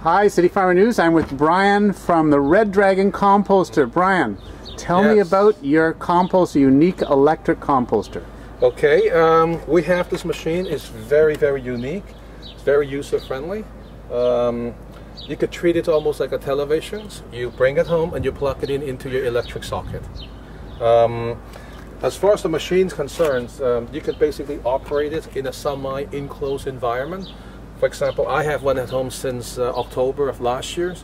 Hi, City Farmer News. I'm with Brian from the Red Dragon Composter. Brian, tell me about your compost, unique electric composter. Okay, we have this machine. It's very, very unique. It's very user-friendly. You could treat it almost like a television. You bring it home and you plug it into your electric socket. As far as the machine's concerned, you could basically operate it in a semi-enclosed environment. For example, I have one at home since October of last year.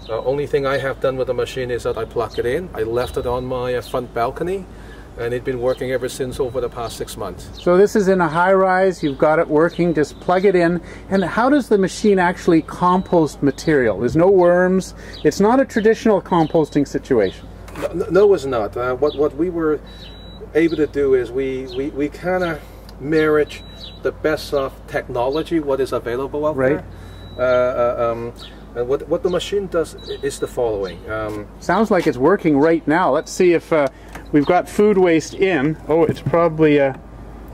The only thing I have done with the machine is that I plug it in. I left it on my front balcony, and it's been working ever since over the past 6 months. So this is in a high-rise, you've got it working, just plug it in. And how does the machine actually compost material? There's no worms, it's not a traditional composting situation. No, it's not. What we were able to do is we kind of marriage the best of technology, what is available out there. And what the machine does is the following. Sounds like it's working right now. Let's see if we've got food waste in. Oh, it's probably... And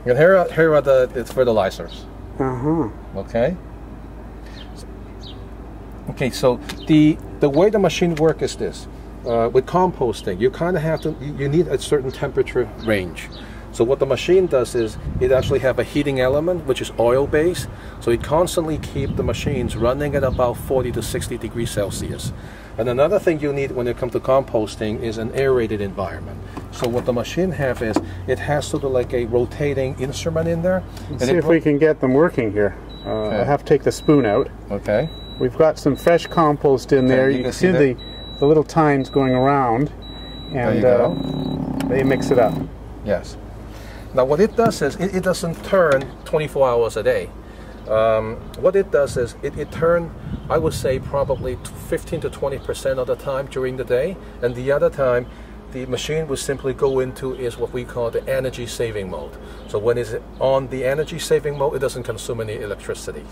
here are the fertilizers. Okay. Okay, so the way the machine works is this. With composting, you kind of have to, you need a certain temperature range. So what the machine does is it actually have a heating element which is oil based, so it constantly keep the machines running at about 40 to 60 degrees Celsius. And another thing you need when it comes to composting is an aerated environment. So what the machine have is it has sort of like a rotating instrument in there. Let's see if we can get them working here. I have to take the spoon out. Okay. We've got some fresh compost in there. You can see the little tines going around, and they mix it up. Yes. Now what it does is it doesn't turn 24 hours a day. What it does is it turns, I would say, probably 15 to 20% of the time during the day, and the other time the machine will simply go into is what we call the energy saving mode. So when it's on the energy saving mode, it doesn't consume any electricity.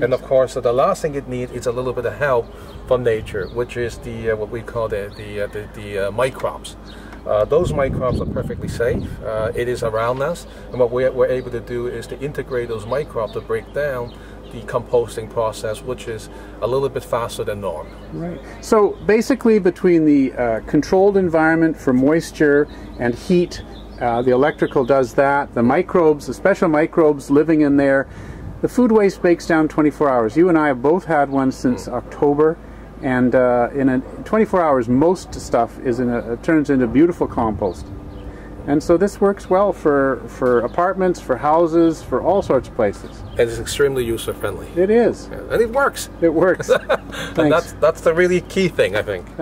And of course, the last thing it needs is a little bit of help from nature, which is the what we call the microbes. Those microbes are perfectly safe. It is around us, and what we're able to do is to integrate those microbes to break down the composting process, which is a little bit faster than normal. Right. So basically, between the controlled environment for moisture and heat, the electrical does that. The microbes, the special microbes living in there. The food waste breaks down 24 hours. You and I have both had one since October, and in 24 hours, most stuff is turns into beautiful compost. And so this works well for apartments, for houses, for all sorts of places. And it's extremely user-friendly. It is. Yeah. And it works. It works. And that's the really key thing, I think.